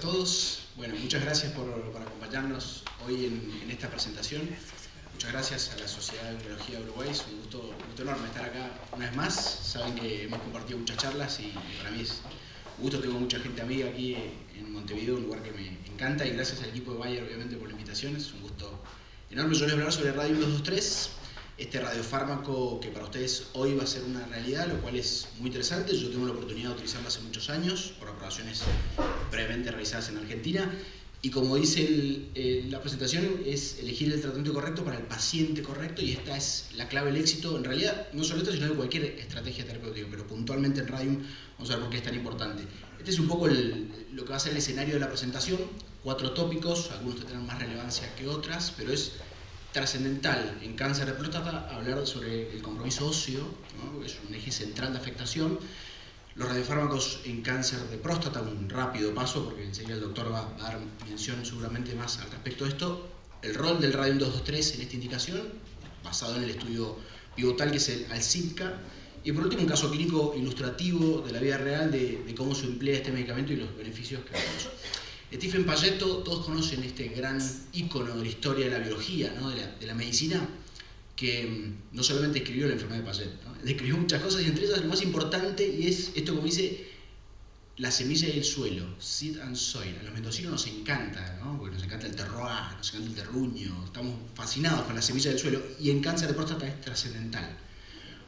A todos, bueno, muchas gracias por acompañarnos hoy en esta presentación. Muchas gracias a la Sociedad de Oncología de Uruguay, es un gusto enorme estar acá una vez más. Saben que hemos compartido muchas charlas y para mí es un gusto. Tengo mucha gente amiga aquí en Montevideo, un lugar que me encanta, y gracias al equipo de Bayer obviamente por la invitación. Es un gusto enorme. Yo les voy a hablar sobre Radium 223, este radiofármaco que para ustedes hoy va a ser una realidad, lo cual es muy interesante. Yo tengo la oportunidad de utilizarlo hace muchos años por aprobaciones previamente realizadas en Argentina, y como dice la presentación, es elegir el tratamiento correcto para el paciente correcto, y esta es la clave del éxito, en realidad, no solo esto, sino de cualquier estrategia terapéutica, pero puntualmente en Radium vamos a ver por qué es tan importante. Este es un poco lo que va a ser el escenario de la presentación, 4 tópicos, algunos tendrán más relevancia que otras, pero es trascendental en cáncer de próstata hablar sobre el compromiso óseo, ¿no? Es un eje central de afectación. Los radiofármacos en cáncer de próstata, un rápido paso, porque enseguida el doctor va a dar mención seguramente más al respecto de esto. El rol del Radium 223 en esta indicación, basado en el estudio pivotal que es el ALCIPCA. Y por último, un caso clínico ilustrativo de la vida real de cómo se emplea este medicamento y los beneficios que vemos. Stephen Pageto, todos conocen este gran ícono de la historia de la biología, ¿no? de la medicina, que no solamente escribió la enfermedad de Paget, ¿no? Escribió muchas cosas, y entre ellas lo más importante, y es esto, como dice, la semilla y el suelo, seed and soil. A los mendocinos nos encanta, ¿no? Porque nos encanta el terroir, nos encanta el terruño, estamos fascinados con la semilla del suelo, y en cáncer de próstata es trascendental.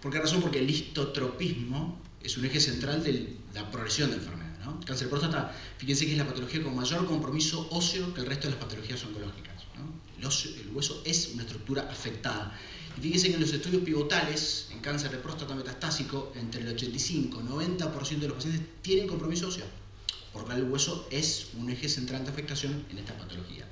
¿Por qué razón? Porque el histotropismo es un eje central de la progresión de la enfermedad, ¿no? El cáncer de próstata, fíjense que es la patología con mayor compromiso óseo que el resto de las patologías oncológicas, ¿no? El hueso es una estructura afectada. Y fíjense que en los estudios pivotales, en cáncer de próstata metastásico, entre el 85 y 90% de los pacientes tienen compromiso óseo, porque el hueso es un eje central de afectación en esta patología.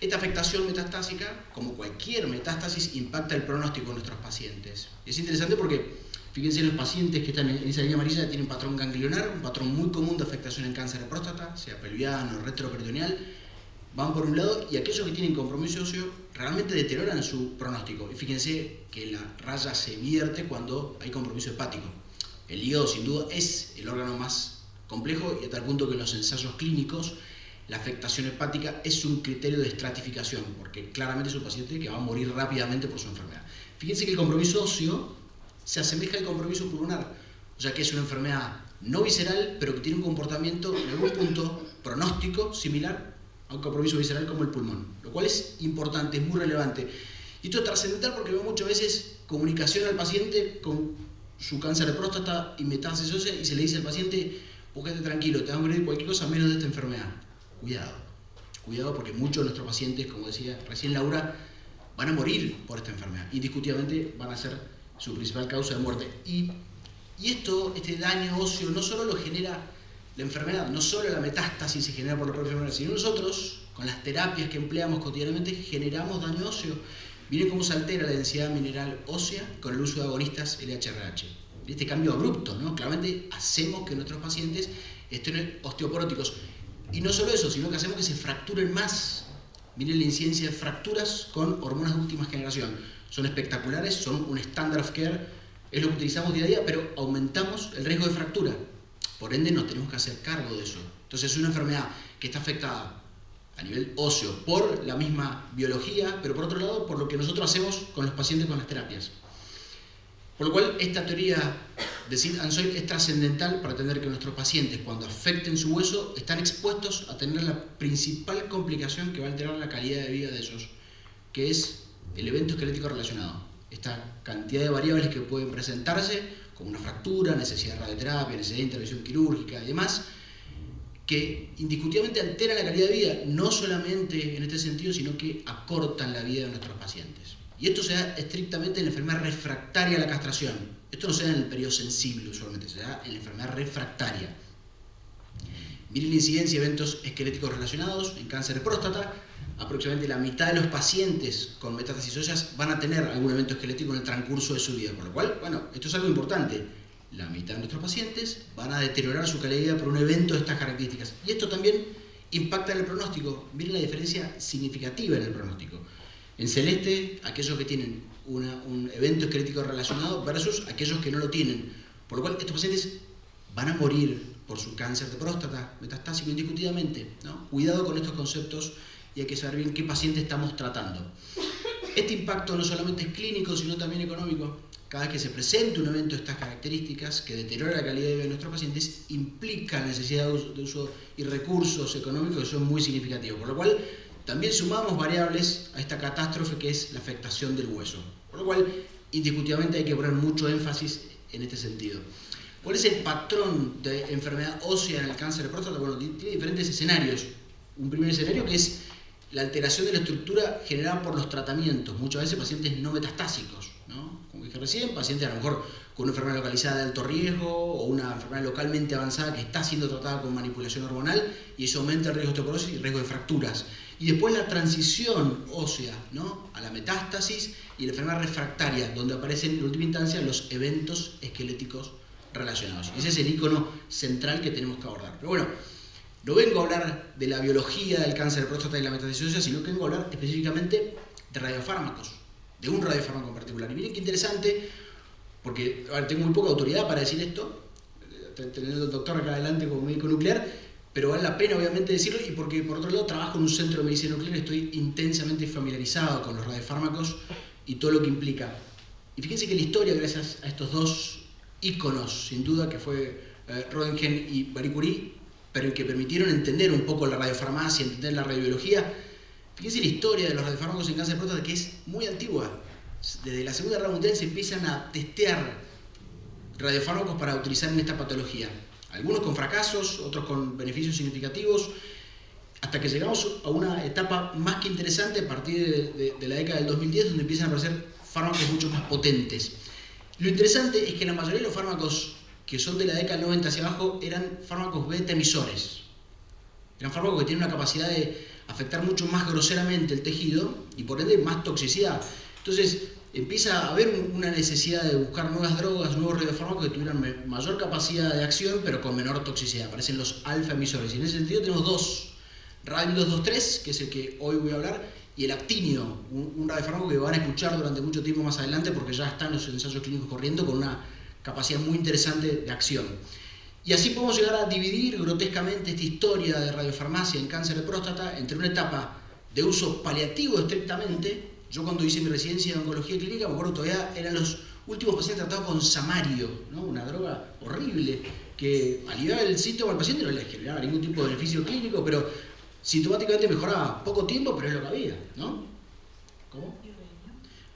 Esta afectación metastásica, como cualquier metástasis, impacta el pronóstico de nuestros pacientes. Es interesante porque, fíjense, los pacientes que están en esa línea amarilla tienen patrón ganglionar, un patrón muy común de afectación en cáncer de próstata, sea pelviano, retroperitoneal, van por un lado, y aquellos que tienen compromiso óseo realmente deterioran su pronóstico. Y fíjense que la raya se vierte cuando hay compromiso hepático. El hígado, sin duda, es el órgano más complejo, y a tal punto que en los ensayos clínicos la afectación hepática es un criterio de estratificación, porque claramente es un paciente que va a morir rápidamente por su enfermedad. Fíjense que el compromiso óseo se asemeja al compromiso pulmonar, o sea que es una enfermedad no visceral, pero que tiene un comportamiento en algún punto pronóstico similar a un compromiso visceral como el pulmón, lo cual es importante, es muy relevante. Y esto es trascendental porque veo muchas veces comunicación al paciente con su cáncer de próstata y metástasis ósea, y se le dice al paciente: búscate tranquilo, te va a morir cualquier cosa menos de esta enfermedad. Cuidado, porque muchos de nuestros pacientes, como decía recién Laura, van a morir por esta enfermedad. Indiscutiblemente van a ser su principal causa de muerte. Y este daño óseo no solo lo genera la enfermedad, no solo la metástasis se genera por la propia enfermedad, sino nosotros, con las terapias que empleamos cotidianamente, generamos daño óseo. Miren cómo se altera la densidad mineral ósea con el uso de agonistas LHRH. Este cambio abrupto, ¿no? Claramente hacemos que nuestros pacientes estén osteoporóticos. Y no solo eso, sino que hacemos que se fracturen más. Miren la incidencia de fracturas con hormonas de última generación. Son espectaculares, son un standard of care, es lo que utilizamos día a día, pero aumentamos el riesgo de fractura. Por ende, nos tenemos que hacer cargo de eso. Entonces, es una enfermedad que está afectada a nivel óseo por la misma biología, pero por otro lado, por lo que nosotros hacemos con los pacientes con las terapias. Por lo cual, esta teoría de seed and soil es trascendental para entender que nuestros pacientes, cuando afecten su hueso, están expuestos a tener la principal complicación que va a alterar la calidad de vida de ellos, que es el evento esquelético relacionado. Esta cantidad de variables que pueden presentarse, como una fractura, necesidad de radioterapia, necesidad de intervención quirúrgica y demás, que indiscutiblemente alteran la calidad de vida, no solamente en este sentido, sino que acortan la vida de nuestros pacientes. Y esto se da estrictamente en la enfermedad refractaria a la castración. Esto no se da en el periodo sensible usualmente, se da en la enfermedad refractaria. Miren la incidencia de eventos esqueléticos relacionados en cáncer de próstata. Aproximadamente la mitad de los pacientes con metástasis óseas van a tener algún evento esquelético en el transcurso de su vida. Por lo cual, bueno, esto es algo importante. La mitad de nuestros pacientes van a deteriorar su calidad de vida por un evento de estas características. Y esto también impacta en el pronóstico. Miren la diferencia significativa en el pronóstico. En celeste, aquellos que tienen un evento esquelético relacionado versus aquellos que no lo tienen. Por lo cual, estos pacientes van a morir por su cáncer de próstata metastásico indiscutidamente, ¿no? Cuidado con estos conceptos y hay que saber bien qué paciente estamos tratando. Este impacto no solamente es clínico, sino también económico. Cada vez que se presenta un evento de estas características que deteriora la calidad de vida de nuestros pacientes, implica necesidad de uso y recursos económicos que son muy significativos. Por lo cual, también sumamos variables a esta catástrofe que es la afectación del hueso. Por lo cual, indiscutiblemente hay que poner mucho énfasis en este sentido. ¿Cuál es el patrón de enfermedad ósea en el cáncer de próstata? Bueno, tiene diferentes escenarios. Un primer escenario que es la alteración de la estructura generada por los tratamientos, muchas veces pacientes no metastásicos, ¿no? Como dije recién, pacientes a lo mejor con una enfermedad localizada de alto riesgo o una enfermedad localmente avanzada que está siendo tratada con manipulación hormonal y eso aumenta el riesgo de osteoporosis y el riesgo de fracturas. Y después la transición ósea, ¿no? A la metástasis y la enfermedad refractaria, donde aparecen en última instancia los eventos esqueléticos relacionados. Ese es el icono central que tenemos que abordar. Pero bueno, no vengo a hablar de la biología del cáncer de próstata y la metástasis ósea, sino que vengo a hablar específicamente de radiofármacos, de un radiofármaco en particular. Y miren qué interesante, porque tengo muy poca autoridad para decir esto, teniendo al doctor acá adelante como médico nuclear, pero vale la pena obviamente decirlo, y porque por otro lado trabajo en un centro de medicina nuclear, estoy intensamente familiarizado con los radiofármacos y todo lo que implica. Y fíjense que la historia, gracias a estos dos íconos, sin duda, que fue Röntgen y Marie Curie, pero que permitieron entender un poco la radiofarmacia, entender la radiobiología. Fíjense la historia de los radiofármacos en cáncer de próstata, que es muy antigua. Desde la Segunda Guerra Mundial se empiezan a testear radiofármacos para utilizar en esta patología. Algunos con fracasos, otros con beneficios significativos, hasta que llegamos a una etapa más que interesante a partir de la década del 2010, donde empiezan a aparecer fármacos mucho más potentes. Lo interesante es que la mayoría de los fármacos que son de la década del 90 hacia abajo eran fármacos beta emisores. Eran fármacos que tienen una capacidad de afectar mucho más groseramente el tejido y por ende más toxicidad. Entonces empieza a haber una necesidad de buscar nuevas drogas, nuevos radiofármacos que tuvieran mayor capacidad de acción pero con menor toxicidad. Aparecen los alfa emisores y en ese sentido tenemos dos. Radium 223, que es el que hoy voy a hablar, y el actinio, un radiofármaco que van a escuchar durante mucho tiempo más adelante porque ya están los ensayos clínicos corriendo con una capacidad muy interesante de acción. Y así podemos llegar a dividir grotescamente esta historia de radiofarmacia en cáncer de próstata entre una etapa de uso paliativo estrictamente. Yo cuando hice mi residencia de oncología clínica, me acuerdo todavía eran los últimos pacientes tratados con samario, ¿no? Una droga horrible que aliviaba el síntoma al paciente, no le generaba ningún tipo de beneficio clínico, pero sintomáticamente mejoraba poco tiempo, pero es lo que había, ¿no? ¿Cómo?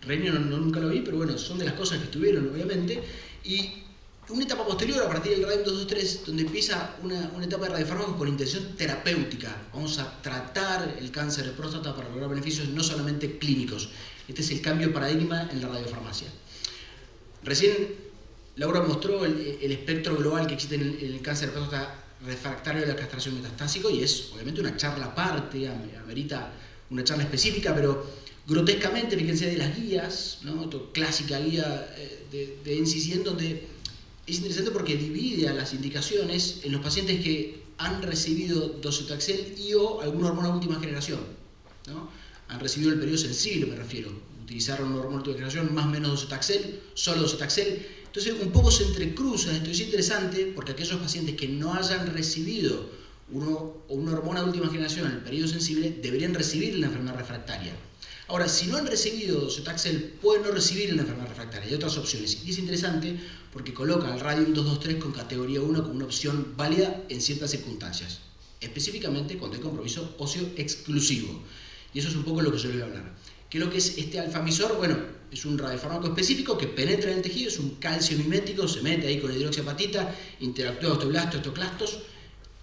Renio nunca lo vi, pero bueno, son de las cosas que estuvieron, obviamente. Y una etapa posterior, a partir del Radium 223, donde empieza una etapa de radiofármacos con intención terapéutica. Vamos a tratar el cáncer de próstata para lograr beneficios no solamente clínicos. Este es el cambio de paradigma en la radiofarmacia. Recién Laura mostró el espectro global que existe en el cáncer de próstata refractario de la castración metastásico, y es obviamente una charla aparte, amerita una charla específica, pero grotescamente, fíjense, de las guías, ¿no? Clásica guía de NCCN, donde es interesante porque divide a las indicaciones en los pacientes que han recibido docetaxel y o alguna hormona última generación, ¿no? Han recibido el periodo sensible, me refiero. Utilizaron una hormona última generación, más o menos docetaxel, solo docetaxel. Entonces un poco se entrecruza esto, y es interesante porque aquellos pacientes que no hayan recibido una hormona de última generación en el periodo sensible deberían recibir la enfermedad refractaria. Ahora, si no han recibido docetaxel, pueden no recibir la enfermedad refractaria. Hay otras opciones. Y es interesante porque coloca el Radium 223 con categoría 1 como una opción válida en ciertas circunstancias. Específicamente cuando hay compromiso óseo exclusivo. Y eso es un poco lo que yo les voy a hablar. ¿Qué es lo que es este alfamisor? Bueno, es un radiofármaco específico que penetra en el tejido, es un calcio mimético, se mete ahí con hidroxiapatita, interactúa osteoblastos, osteoclastos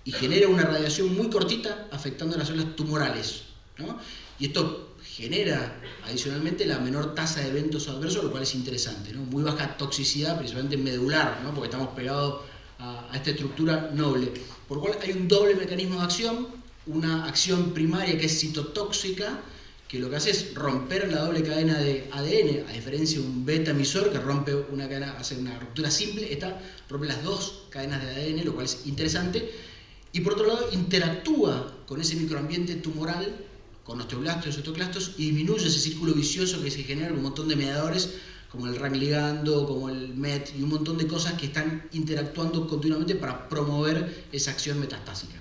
y genera una radiación muy cortita afectando las células tumorales, ¿no? Y esto genera adicionalmente la menor tasa de eventos adversos, lo cual es interesante, ¿no? Muy baja toxicidad, principalmente medular, ¿no? Porque estamos pegados a esta estructura noble. Por lo cual hay un doble mecanismo de acción, una acción primaria que es citotóxica, que lo que hace es romper la doble cadena de ADN, a diferencia de un beta emisor que rompe una cadena, hace una ruptura simple, esta rompe las dos cadenas de ADN, lo cual es interesante. Y por otro lado interactúa con ese microambiente tumoral, con osteoblastos y osteoclastos, y disminuye ese círculo vicioso que se genera con un montón de mediadores, como el RANK ligando, como el MET y un montón de cosas que están interactuando continuamente para promover esa acción metastásica.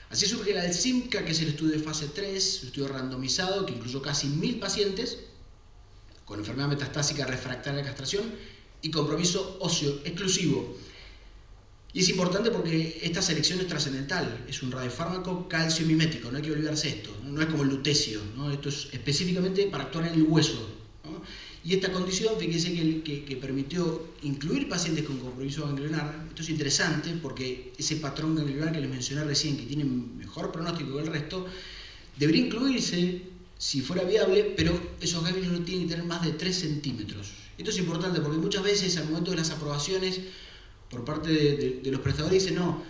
Así surge el ALSIMCA, que es el estudio de fase 3, un estudio randomizado que incluyó casi 1000 pacientes con enfermedad metastásica refractaria a castración y compromiso óseo exclusivo. Y es importante porque esta selección es trascendental, es un radiofármaco calcio-mimético, no hay que olvidarse esto, no es como el lutecio, ¿no? Esto es específicamente para actuar en el hueso, ¿no? Y esta condición, fíjense que permitió incluir pacientes con compromiso ganglionar. Esto es interesante porque ese patrón ganglionar que les mencioné recién, que tiene mejor pronóstico que el resto, debería incluirse si fuera viable, pero esos ganglios no tienen que tener más de 3 centímetros. Esto es importante porque muchas veces al momento de las aprobaciones por parte de los prestadores dicen no,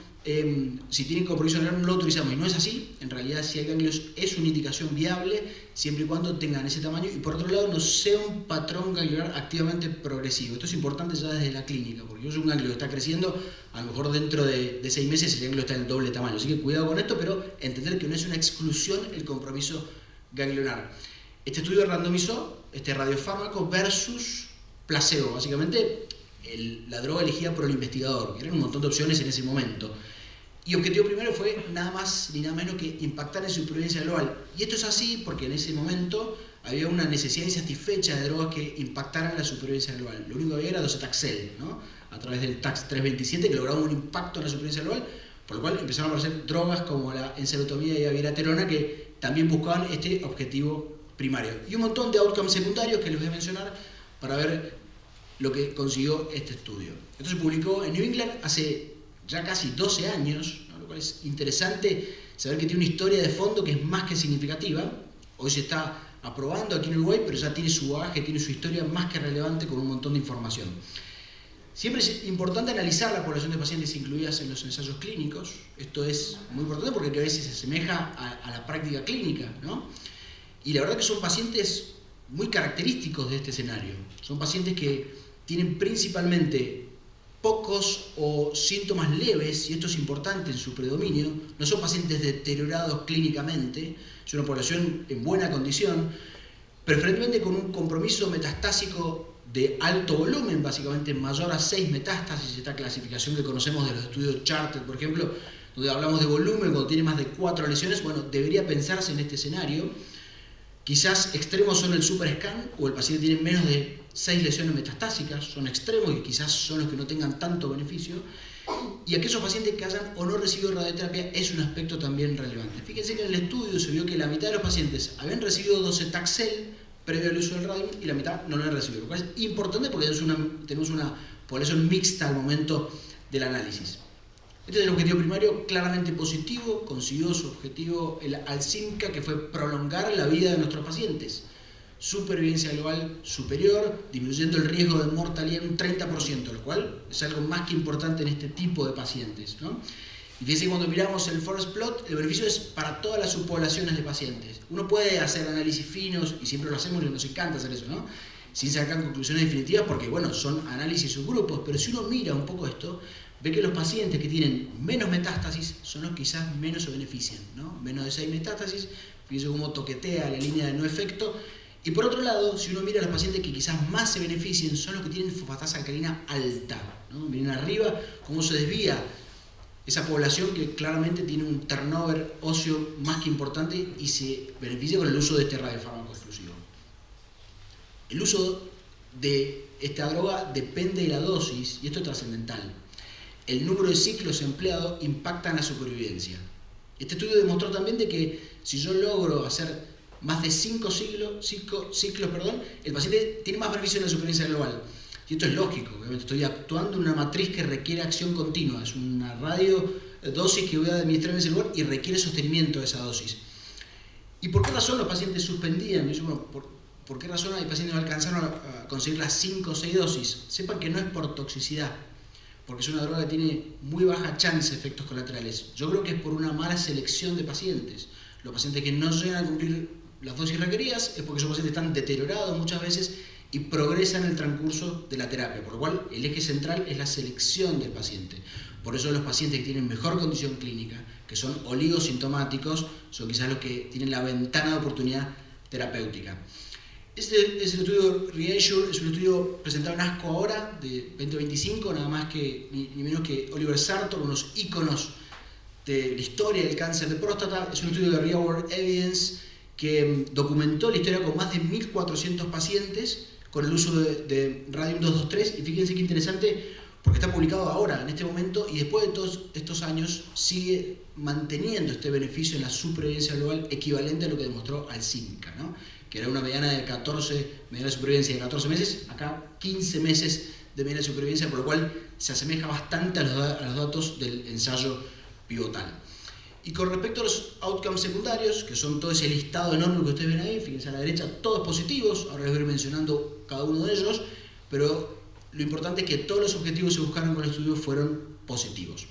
si tienen compromiso ganglionar no lo autorizamos, y no es así. En realidad, si hay ganglios es una indicación viable siempre y cuando tengan ese tamaño y por otro lado no sea un patrón ganglionar activamente progresivo. Esto es importante ya desde la clínica, porque yo soy un ganglio que está creciendo, a lo mejor dentro de 6 meses el ganglio está en el doble tamaño, así que cuidado con esto, pero entender que no es una exclusión el compromiso ganglionar. Este estudio randomizó este radiofármaco versus placebo, básicamente la droga elegida por el investigador, que eran un montón de opciones en ese momento. Y objetivo primero fue nada más ni nada menos que impactar en supervivencia global. Y esto es así porque en ese momento había una necesidad insatisfecha de drogas que impactaran la supervivencia global. Lo único que había era docetaxel, ¿no? A través del TAX 327, que lograban un impacto en la supervivencia global, por lo cual empezaron a aparecer drogas como la encerotomía y abiraterona que también buscaban este objetivo primario. Y un montón de outcomes secundarios que les voy a mencionar para ver lo que consiguió este estudio. Esto se publicó en New England hace ya casi 12 años, ¿no? Lo cual es interesante saber que tiene una historia de fondo que es más que significativa. Hoy se está aprobando aquí en Uruguay, pero ya tiene su bagaje, tiene su historia más que relevante con un montón de información. Siempre es importante analizar la población de pacientes incluidas en los ensayos clínicos. Esto es muy importante porque a veces se asemeja a la práctica clínica, ¿no? Y la verdad que son pacientes muy característicos de este escenario. Son pacientes que tienen principalmente pocos o síntomas leves, y esto es importante en su predominio. No son pacientes deteriorados clínicamente, es una población en buena condición, preferentemente con un compromiso metastásico de alto volumen, básicamente mayor a 6 metástasis, esta clasificación que conocemos de los estudios Charted, por ejemplo, donde hablamos de volumen, cuando tiene más de 4 lesiones. Bueno, debería pensarse en este escenario. Quizás extremos son el superscan o el paciente tiene menos de 6 lesiones metastásicas, son extremos y quizás son los que no tengan tanto beneficio. Y aquellos pacientes que hayan o no recibido radioterapia es un aspecto también relevante. Fíjense que en el estudio se vio que la mitad de los pacientes habían recibido docetaxel previo al uso del radium y la mitad no lo habían recibido, lo cual es importante porque tenemos una población mixta al momento del análisis. Este es el objetivo primario, claramente positivo, consiguió su objetivo el ALSIMCA, que fue prolongar la vida de nuestros pacientes. Supervivencia global superior, disminuyendo el riesgo de mortalidad en un 30%, lo cual es algo más que importante en este tipo de pacientes, ¿no? Y fíjense, cuando miramos el forest plot, el beneficio es para todas las subpoblaciones de pacientes. Uno puede hacer análisis finos, y siempre lo hacemos y nos encanta hacer eso, ¿no? Sin sacar conclusiones definitivas porque, bueno, son análisis subgrupos, pero si uno mira un poco esto, ve que los pacientes que tienen menos metástasis son los que quizás menos se benefician, ¿no? Menos de 6 metástasis, fíjense cómo toquetea la línea de no efecto. Y por otro lado, si uno mira a los pacientes que quizás más se beneficien, son los que tienen fosfatasa alcalina alta, ¿no? Miren arriba cómo se desvía esa población que claramente tiene un turnover óseo más que importante y se beneficia con el uso de este radiofármaco exclusivo. El uso de esta droga depende de la dosis, y esto es trascendental. El número de ciclos empleados impacta en la supervivencia. Este estudio demostró también de que si yo logro hacer más de 5 ciclos, el paciente tiene más beneficio en la supervivencia global. Y esto es lógico, obviamente estoy actuando en una matriz que requiere acción continua, es una radiodosis que voy a administrar en ese lugar y requiere sostenimiento de esa dosis. ¿Y por qué razón los pacientes suspendían? ¿Por qué razón hay pacientes que no alcanzaron a conseguir las 5 o 6 dosis? Sepan que no es por toxicidad, porque es una droga que tiene muy baja chance de efectos colaterales. Yo creo que es por una mala selección de pacientes. Los pacientes que no llegan a cumplir las dosis requeridas es porque esos pacientes están deteriorados muchas veces y progresan en el transcurso de la terapia, por lo cual el eje central es la selección del paciente. Por eso los pacientes que tienen mejor condición clínica, que son oligosintomáticos, son quizás los que tienen la ventana de oportunidad terapéutica. Este es el estudio Reassure, es un estudio presentado en ASCO ahora, de 2025, nada más que ni menos que Oliver Sartor, unos íconos de la historia del cáncer de próstata. Es un estudio de Real World Evidence que documentó la historia con más de 1.400 pacientes con el uso de Radium-223, y fíjense qué interesante, porque está publicado ahora, en este momento, y después de todos estos años sigue manteniendo este beneficio en la supervivencia global equivalente a lo que demostró Alzheimer, ¿no? Que era una mediana de supervivencia de 14 meses, acá 15 meses de mediana de supervivencia, por lo cual se asemeja bastante a los datos del ensayo pivotal. Y con respecto a los outcomes secundarios, que son todo ese listado enorme que ustedes ven ahí, fíjense a la derecha, todos positivos, ahora les voy a ir mencionando cada uno de ellos, pero lo importante es que todos los objetivos que se buscaron con el estudio fueron positivos.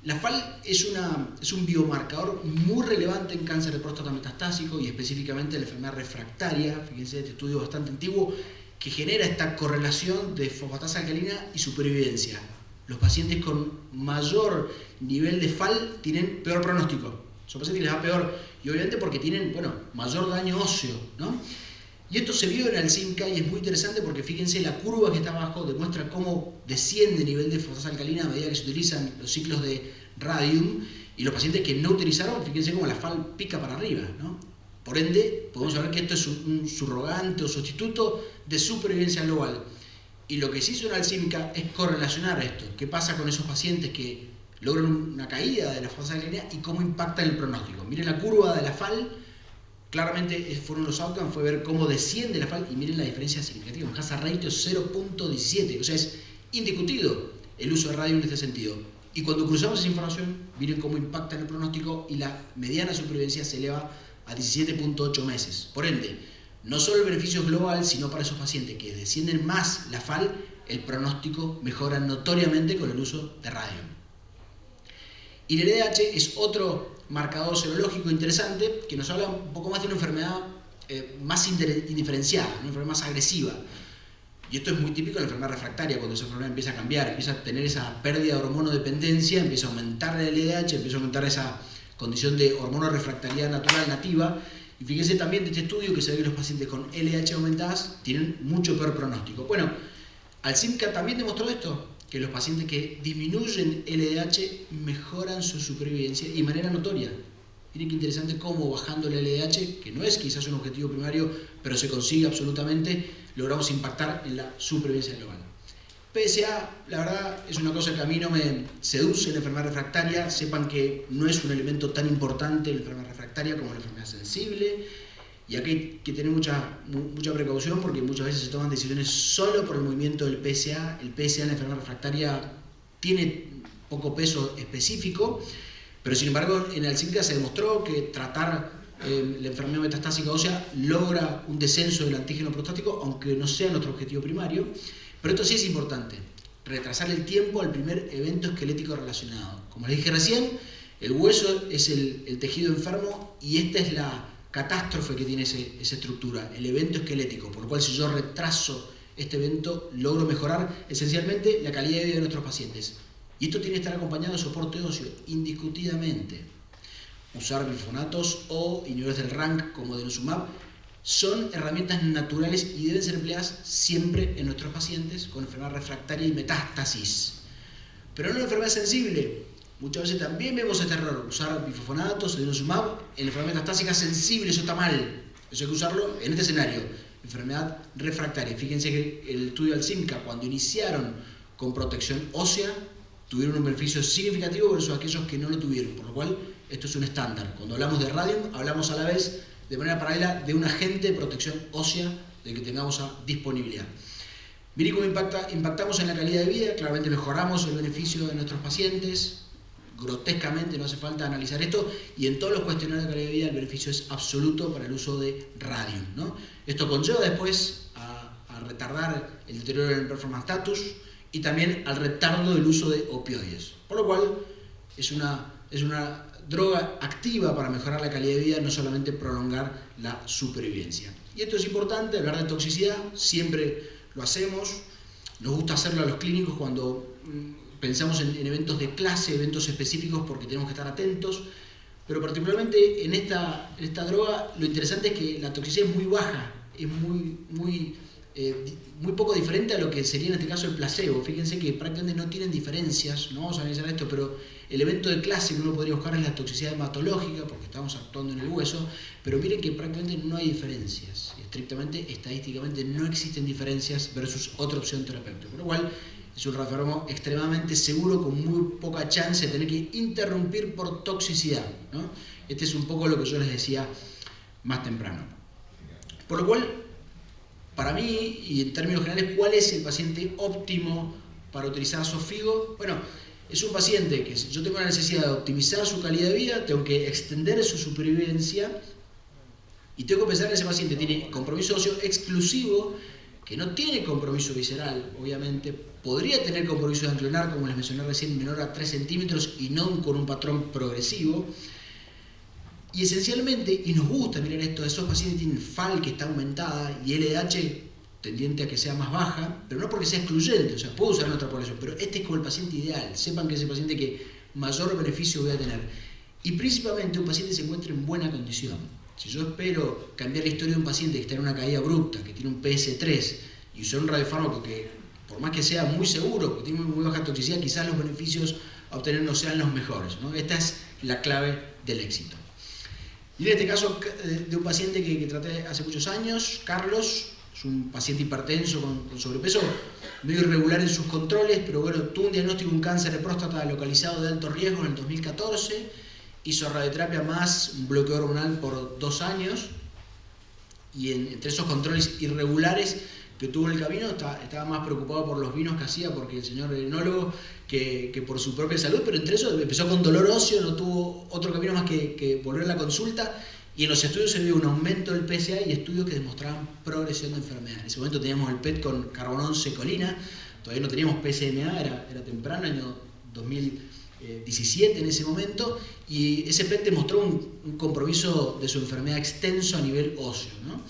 La FAL es un biomarcador muy relevante en cáncer de próstata metastásico y específicamente en la enfermedad refractaria. Fíjense, este estudio bastante antiguo que genera esta correlación de fosfatasa alcalina y supervivencia. Los pacientes con mayor nivel de FAL tienen peor pronóstico. Son pacientes que les va peor, y obviamente porque tienen mayor daño óseo, ¿no? Y esto se vio en Alzheimer y es muy interesante porque fíjense, la curva que está abajo demuestra cómo desciende el nivel de fosfatasa alcalina a medida que se utilizan los ciclos de radium, y los pacientes que no utilizaron, fíjense cómo la FAL pica para arriba, ¿no? Por ende, podemos saber que esto es un subrogante o sustituto de supervivencia global. Y lo que se hizo en Alzheimer es correlacionar esto. ¿Qué pasa con esos pacientes que logran una caída de la fosfatasa alcalina y cómo impacta en el pronóstico? Miren la curva de la FAL. Claramente fueron los outcomes, fue ver cómo desciende la FAL, y miren la diferencia significativa, un hazard ratio 0.17, o sea, es indiscutido el uso de radium en este sentido. Y cuando cruzamos esa información, miren cómo impacta en el pronóstico, y la mediana supervivencia se eleva a 17.8 meses. Por ende, no solo el beneficio es global, sino para esos pacientes que descienden más la FAL, el pronóstico mejora notoriamente con el uso de radium. Y el LDH es otro marcador serológico interesante que nos habla un poco más de una enfermedad más indiferenciada, una enfermedad más agresiva. Y esto es muy típico en la enfermedad refractaria, cuando esa enfermedad empieza a cambiar, empieza a tener esa pérdida de hormonodependencia, empieza a aumentar el LDH, empieza a aumentar esa condición de hormonorefractariedad natural nativa. Y fíjense también de este estudio que se ve que los pacientes con LDH aumentadas tienen mucho peor pronóstico. Bueno, Alzheimer también demostró esto, que los pacientes que disminuyen LDH mejoran su supervivencia y de manera notoria. Miren qué interesante cómo bajando el LDH, que no es quizás un objetivo primario, pero se consigue absolutamente, logramos impactar en la supervivencia global. PSA, la verdad, es una cosa que a mí no me seduce en la enfermedad refractaria. Sepan que no es un elemento tan importante en la enfermedad refractaria como la enfermedad sensible. Y aquí hay que tener mucha precaución porque muchas veces se toman decisiones solo por el movimiento del PSA. El PSA en la enfermedad refractaria tiene poco peso específico, pero sin embargo en Alzheimer se demostró que tratar la enfermedad metastásica ósea logra un descenso del antígeno prostático, aunque no sea nuestro objetivo primario. Pero esto sí es importante, retrasar el tiempo al primer evento esquelético relacionado. Como les dije recién, el hueso es el tejido enfermo y esta es la catástrofe que tiene esa estructura, el evento esquelético, por lo cual si yo retraso este evento logro mejorar esencialmente la calidad de vida de nuestros pacientes. Y esto tiene que estar acompañado de soporte óseo, indiscutidamente. Usar bifonatos o inhibidores del RANK como denosumab son herramientas naturales y deben ser empleadas siempre en nuestros pacientes con enfermedad refractaria y metástasis. Pero en una enfermedad sensible, muchas veces también vemos este error, usar bifonatos, denosumab en la enfermedad metastásica sensible, eso está mal. Eso hay que usarlo en este escenario, enfermedad refractaria. Fíjense que el estudio Alzheimer, cuando iniciaron con protección ósea, tuvieron un beneficio significativo versus aquellos que no lo tuvieron, por lo cual esto es un estándar. Cuando hablamos de radium, hablamos a la vez de manera paralela de un agente de protección ósea del que tengamos a disponibilidad. Miren cómo impactamos en la calidad de vida, claramente mejoramos el beneficio de nuestros pacientes, grotescamente, no hace falta analizar esto, y en todos los cuestionarios de calidad de vida el beneficio es absoluto para el uso de radium, ¿no? Esto conlleva después a retardar el deterioro del performance status y también al retardo del uso de opioides, por lo cual es una droga activa para mejorar la calidad de vida, no solamente prolongar la supervivencia. Y esto es importante, hablar de toxicidad, siempre lo hacemos, nos gusta hacerlo a los clínicos cuando pensamos en eventos de clase, eventos específicos porque tenemos que estar atentos, pero particularmente en esta droga lo interesante es que la toxicidad es muy baja, es muy poco diferente a lo que sería en este caso el placebo. Fíjense que prácticamente no tienen diferencias, no vamos a analizar esto, pero el elemento de clase que uno podría buscar es la toxicidad hematológica, porque estamos actuando en el hueso, pero miren que prácticamente no hay diferencias, estrictamente, estadísticamente no existen diferencias versus otra opción terapéutica, por lo cual es un radiofármaco extremadamente seguro, con muy poca chance de tener que interrumpir por toxicidad, ¿no? Este es un poco lo que yo les decía más temprano. Por lo cual, para mí, y en términos generales, ¿cuál es el paciente óptimo para utilizar Xofigo? Bueno, es un paciente que yo tengo la necesidad de optimizar su calidad de vida, tengo que extender su supervivencia y tengo que pensar que ese paciente tiene compromiso óseo exclusivo, que no tiene compromiso visceral, obviamente, podría tener compromiso ganglionar, como les mencioné recién, menor a 3 centímetros y no con un patrón progresivo. Y esencialmente, y nos gusta mirar esto, esos pacientes tienen FAL que está aumentada y LDH tendiente a que sea más baja, pero no porque sea excluyente, o sea, puedo usar en otra población, pero este es como el paciente ideal, sepan que es el paciente que mayor beneficio voy a tener. Y principalmente un paciente se encuentra en buena condición. Si yo espero cambiar la historia de un paciente que está en una caída abrupta, que tiene un PS3, y usar un radiofármaco que, por más que sea muy seguro, que tiene muy baja toxicidad, quizás los beneficios a obtener no sean los mejores, ¿no? Esta es la clave del éxito. Y en este caso de un paciente que traté hace muchos años, Carlos, es un paciente hipertenso con sobrepeso, medio irregular en sus controles, pero bueno, tuvo un diagnóstico de un cáncer de próstata localizado de alto riesgo en el 2014, hizo radioterapia más un bloqueo hormonal por 2 años, y entre esos controles irregulares que tuvo en el camino, estaba más preocupado por los vinos que hacía, porque el señor enólogo, que por su propia salud, pero entre eso empezó con dolor óseo, no tuvo otro camino más que volver a la consulta, y en los estudios se vio un aumento del PSA y estudios que demostraban progresión de enfermedad. En ese momento teníamos el PET con carbono 11 colina, todavía no teníamos PSMA, era temprano, año 2017 en ese momento, y ese PET demostró un compromiso de su enfermedad extenso a nivel óseo, ¿no?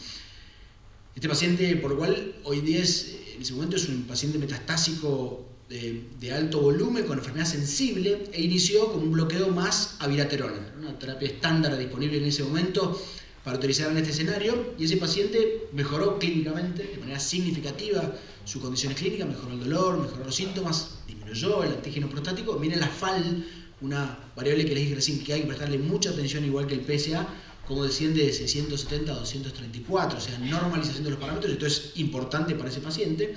Este paciente, por lo cual hoy día en ese momento es un paciente metastásico de alto volumen, con enfermedad sensible, e inició con un bloqueo más abiraterona, una terapia estándar disponible en ese momento para utilizar en este escenario, y ese paciente mejoró clínicamente de manera significativa sus condiciones clínicas, mejoró el dolor, mejoró los síntomas, disminuyó el antígeno prostático. Miren la FAL, una variable que les dije recién que hay que prestarle mucha atención, igual que el PSA, como desciende de 670 a 234, o sea, normalización de los parámetros. Esto es importante para ese paciente.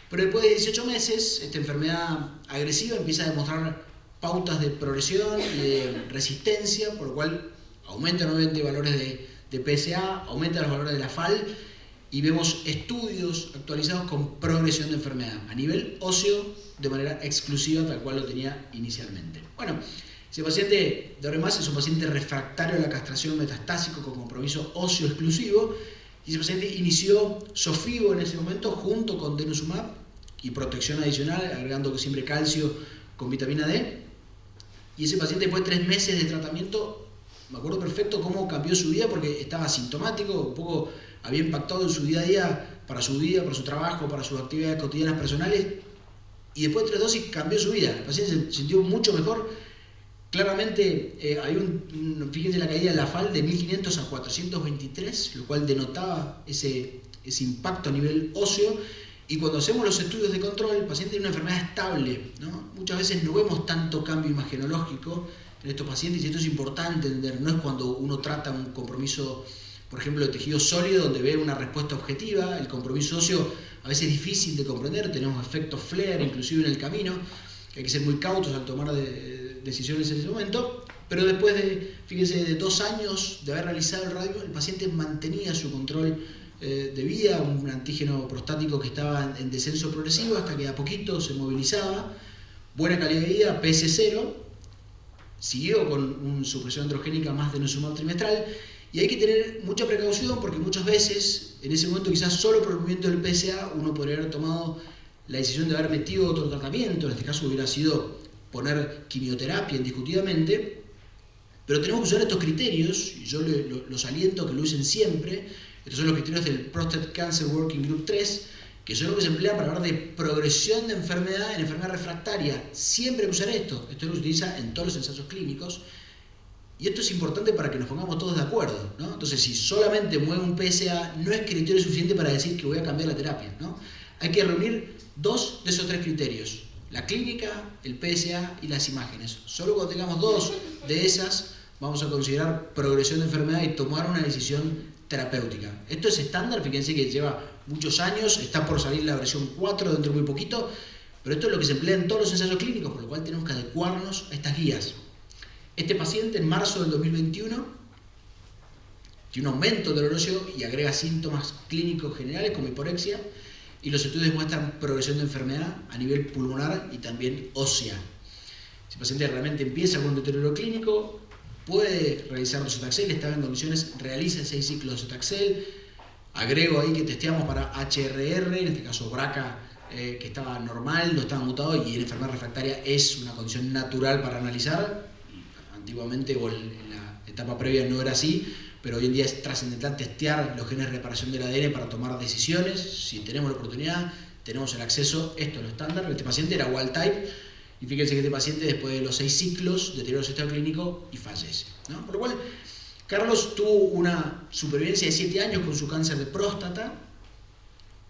Pero después de 18 meses, esta enfermedad agresiva empieza a demostrar pautas de progresión y de resistencia, por lo cual aumentan nuevamente valores de PSA, aumentan los valores de la FAL, y vemos estudios actualizados con progresión de enfermedad a nivel óseo de manera exclusiva, tal cual lo tenía inicialmente. Bueno, ese paciente de ahora en más es un paciente refractario a la castración metastásico con compromiso óseo exclusivo, y ese paciente inició Xofigo en ese momento junto con denosumab y protección adicional, agregando siempre calcio con vitamina D. Y ese paciente, después de 3 meses de tratamiento, me acuerdo perfecto cómo cambió su vida, porque estaba asintomático, un poco había impactado en su día a día, para su vida, para su trabajo, para sus actividades cotidianas personales, y después de 3 dosis cambió su vida. El paciente se sintió mucho mejor. Claramente hay fíjense la caída de la FAL de 1500 a 423, lo cual denotaba ese impacto a nivel óseo. Y cuando hacemos los estudios de control, el paciente tiene una enfermedad estable, ¿no? Muchas veces no vemos tanto cambio imagenológico en estos pacientes, y esto es importante entender. No es cuando uno trata un compromiso, por ejemplo, de tejido sólido, donde ve una respuesta objetiva. El compromiso óseo a veces es difícil de comprender, tenemos efectos flare inclusive en el camino, que hay que ser muy cautos al tomar decisiones en ese momento. Pero después fíjense, de 2 años de haber realizado el radio, el paciente mantenía su control de vida, un antígeno prostático que estaba en descenso progresivo hasta que a poquito se movilizaba, buena calidad de vida, PS0, siguió con una supresión androgénica más denosumab trimestral, y hay que tener mucha precaución, porque muchas veces en ese momento, quizás solo por el movimiento del PSA, uno podría haber tomado la decisión de haber metido otro tratamiento. En este caso hubiera sido poner quimioterapia indiscutidamente, pero tenemos que usar estos criterios, y yo los aliento a que lo usen siempre. Estos son los criterios del Prostate Cancer Working Group 3, que son los que se emplean para hablar de progresión de enfermedad en enfermedad refractaria. Siempre hay que usar esto. Esto lo utiliza en todos los ensayos clínicos. Y esto es importante para que nos pongamos todos de acuerdo, ¿no? Entonces, si solamente mueve un PSA, no es criterio suficiente para decir que voy a cambiar la terapia, ¿no? Hay que reunir 2 de esos 3 criterios: la clínica, el PSA y las imágenes. Solo cuando tengamos 2 de esas, vamos a considerar progresión de enfermedad y tomar una decisión terapéutica. Esto es estándar, fíjense que lleva muchos años, está por salir la versión 4 dentro de muy poquito, pero esto es lo que se emplea en todos los ensayos clínicos, por lo cual tenemos que adecuarnos a estas guías. Este paciente en marzo del 2021 tiene un aumento del óseo y agrega síntomas clínicos generales como hiporexia, y los estudios muestran progresión de enfermedad a nivel pulmonar y también ósea. Si el paciente realmente empieza con un deterioro clínico, puede realizar docetaxel, estaba en condiciones, realiza 6 ciclos de docetaxel. Agrego ahí que testeamos para HRR, en este caso BRCA, que estaba normal, no estaba mutado, y en enfermedad refractaria es una condición natural para analizar. Antiguamente o en la etapa previa no era así, pero hoy en día es trascendental testear los genes de reparación del ADN para tomar decisiones. Si tenemos la oportunidad, tenemos el acceso, esto es lo estándar. Este paciente era wild type, y fíjense que este paciente, después de los 6 ciclos, deterioró su estado clínico y fallece, ¿no? Por lo cual, Carlos tuvo una supervivencia de 7 años con su cáncer de próstata,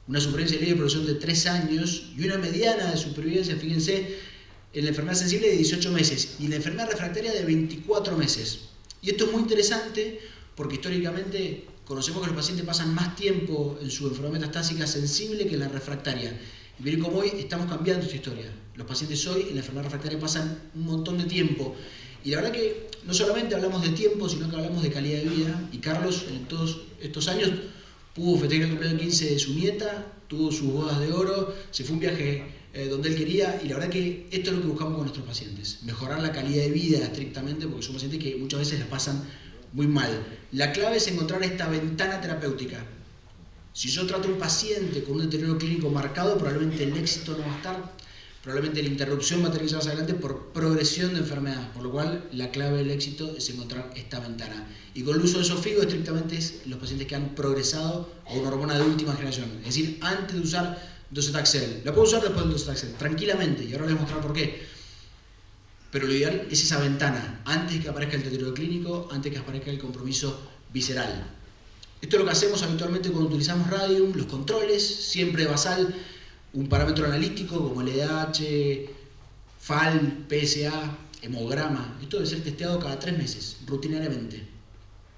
una supervivencia leve de progresión de 3 años y una mediana de supervivencia, fíjense, en la enfermedad sensible de 18 meses y en la enfermedad refractaria de 24 meses. Y esto es muy interesante porque históricamente conocemos que los pacientes pasan más tiempo en su enfermedad metastásica sensible que en la refractaria. Y miren cómo hoy estamos cambiando esta historia. Los pacientes hoy en la enfermedad refractaria pasan un montón de tiempo. Y la verdad que no solamente hablamos de tiempo, sino que hablamos de calidad de vida. Y Carlos, en todos estos años, pudo festejar el cumpleaños 15 de su nieta, tuvo sus bodas de oro, se fue un viaje donde él quería, y la verdad que esto es lo que buscamos con nuestros pacientes, mejorar la calidad de vida estrictamente, porque son pacientes que muchas veces la pasan muy mal. La clave es encontrar esta ventana terapéutica. Si yo trato a un paciente con un deterioro clínico marcado, probablemente el éxito no va a estar, probablemente la interrupción va a tener que llevarse adelante por progresión de enfermedad, por lo cual la clave del éxito es encontrar esta ventana. Y con el uso de Xofigo estrictamente es los pacientes que han progresado a una hormona de última generación, es decir, antes de usar docetaxel. La puedo usar después del docetaxel, tranquilamente, y ahora les voy a mostrar por qué. Pero lo ideal es esa ventana, antes de que aparezca el deterioro clínico, antes de que aparezca el compromiso visceral. Esto es lo que hacemos habitualmente cuando utilizamos Radium, los controles, siempre basal, un parámetro analítico como el LDH, FAL, PSA, hemograma. Esto debe ser testeado cada 3 meses, rutinariamente.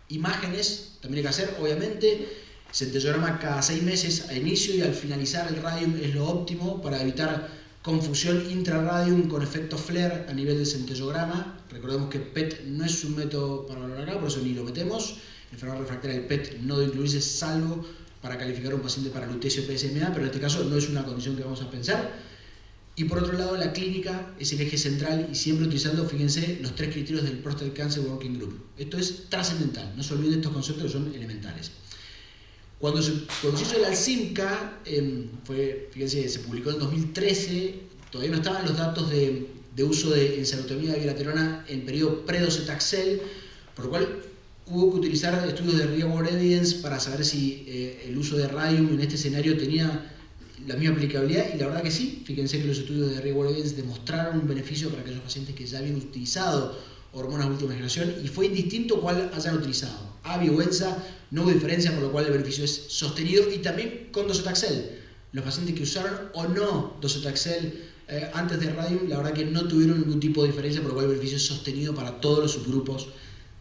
Imágenes, también hay que hacer, obviamente. Centellograma cada 6 meses a inicio y al finalizar el Radium es lo óptimo para evitar confusión intra-Radium con efecto flare a nivel del centellograma. Recordemos que PET no es un método para valorar acá, por eso ni lo metemos. En enfermedad refractaria el PET no debe incluirse salvo para calificar a un paciente para lutecio PSMA, pero en este caso no es una condición que vamos a pensar. Y por otro lado, la clínica es el eje central y siempre utilizando, fíjense, los 3 criterios del Prostate Cancer Working Group. Esto es trascendental, no se olviden de estos conceptos que son elementales. Cuando se hizo el ALCIMCA, fíjense, se publicó en 2013, todavía no estaban los datos de uso de enzalutamida de bilaterona en periodo pre-docetaxel, por lo cual hubo que utilizar estudios de real world evidence para saber si el uso de Radium en este escenario tenía la misma aplicabilidad, y la verdad que sí. Fíjense que los estudios de real world evidence demostraron un beneficio para aquellos pacientes que ya habían utilizado hormonas de última generación, y fue indistinto cuál hayan utilizado. ABI o ENSA, no hubo diferencia, por lo cual el beneficio es sostenido, y también con docetaxel. Los pacientes que usaron o no docetaxel antes de Radium, la verdad que no tuvieron ningún tipo de diferencia, por lo cual el beneficio es sostenido para todos los subgrupos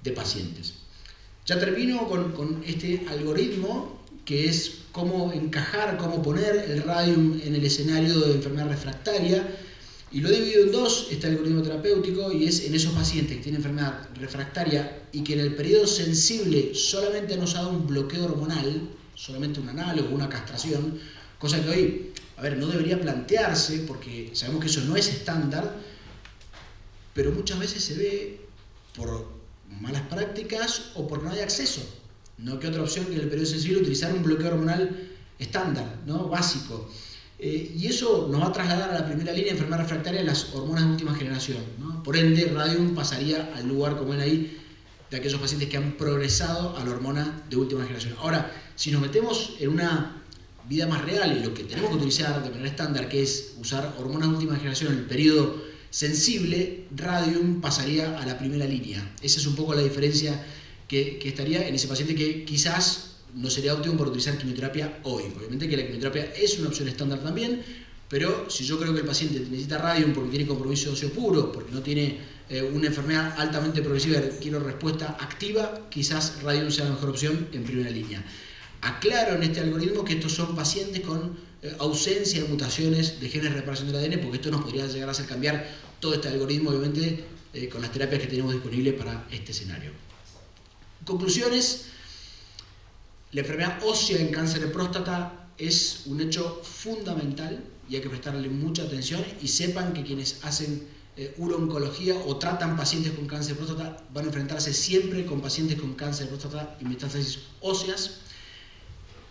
de pacientes. Ya termino con este algoritmo, que es cómo encajar, cómo poner el Radium en el escenario de enfermedad refractaria. Y lo he dividido en 2, este algoritmo terapéutico, y es en esos pacientes que tienen enfermedad refractaria y que en el periodo sensible solamente han usado un bloqueo hormonal, solamente un análogo, una castración, cosa que hoy, no debería plantearse porque sabemos que eso no es estándar, pero muchas veces se ve por malas prácticas o porque no hay acceso. No hay otra opción que en el periodo sensible utilizar un bloqueo hormonal estándar, ¿no? Básico. Y eso nos va a trasladar a la primera línea de enfermedad refractaria de las hormonas de última generación, ¿no? Por ende, Radium pasaría al lugar, como ven ahí, de aquellos pacientes que han progresado a la hormona de última generación. Ahora, si nos metemos en una vida más real y lo que tenemos que utilizar de manera estándar, que es usar hormonas de última generación en el periodo sensible, Radium pasaría a la primera línea. Esa es un poco la diferencia que estaría en ese paciente que quizás no sería óptimo por utilizar quimioterapia hoy. Obviamente que la quimioterapia es una opción estándar también, pero si yo creo que el paciente necesita Radium porque tiene compromiso óseo puro, porque no tiene una enfermedad altamente progresiva y quiero respuesta activa, quizás Radium sea la mejor opción en primera línea. Aclaro en este algoritmo que estos son pacientes con ausencia de mutaciones de genes de reparación del ADN, porque esto nos podría llegar a hacer cambiar todo este algoritmo, obviamente, con las terapias que tenemos disponibles para este escenario. Conclusiones: la enfermedad ósea en cáncer de próstata es un hecho fundamental y hay que prestarle mucha atención, y sepan que quienes hacen urooncología o tratan pacientes con cáncer de próstata van a enfrentarse siempre con pacientes con cáncer de próstata y metástasis óseas.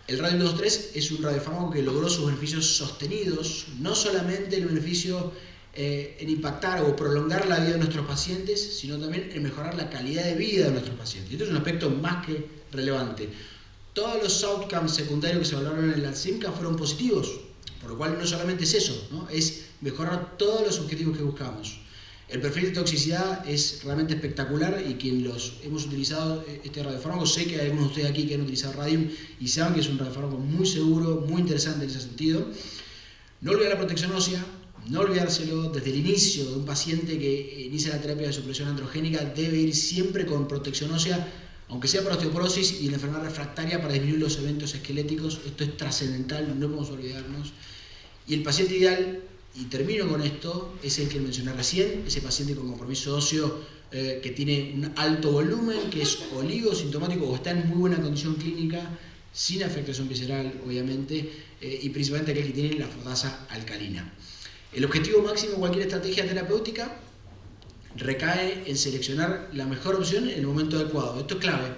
El Radium-223 es un radiofármaco que logró sus beneficios sostenidos, no solamente el beneficio en impactar o prolongar la vida de nuestros pacientes, sino también en mejorar la calidad de vida de nuestros pacientes. Y esto es un aspecto más que relevante. Todos los outcomes secundarios que se evaluaron en la CIMCA fueron positivos, por lo cual no solamente es eso, ¿no? Es mejorar todos los objetivos que buscamos. El perfil de toxicidad es realmente espectacular, y quien los hemos utilizado este radiofármaco, sé que hay algunos de ustedes aquí que han utilizado Radium y saben que es un radiofármaco muy seguro, muy interesante en ese sentido. No olvidar la protección ósea, no olvidárselo. Desde el inicio de un paciente que inicia la terapia de supresión androgénica debe ir siempre con protección ósea, aunque sea para osteoporosis y la enfermedad refractaria, para disminuir los eventos esqueléticos. Esto es trascendental, no podemos olvidarnos. Y el paciente ideal, y termino con esto, es el que mencioné recién, ese paciente con compromiso óseo que tiene un alto volumen, que es oligosintomático o está en muy buena condición clínica, sin afectación visceral, obviamente, y principalmente aquel que tiene la fosfatasa alcalina. El objetivo máximo de cualquier estrategia terapéutica recae en seleccionar la mejor opción en el momento adecuado. Esto es clave.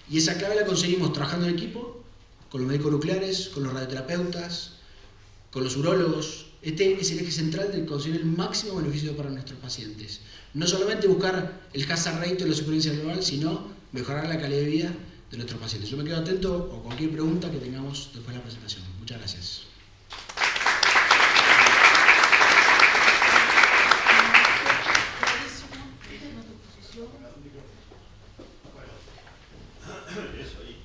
Y esa clave la conseguimos trabajando en equipo, con los médicos nucleares, con los radioterapeutas, con los urólogos. Este es el eje central de conseguir el máximo beneficio para nuestros pacientes. No solamente buscar el hazard ratio de la supervivencia global, sino mejorar la calidad de vida de nuestros pacientes. Yo me quedo atento a cualquier pregunta que tengamos después de la presentación. Muchas gracias. Eso ahí.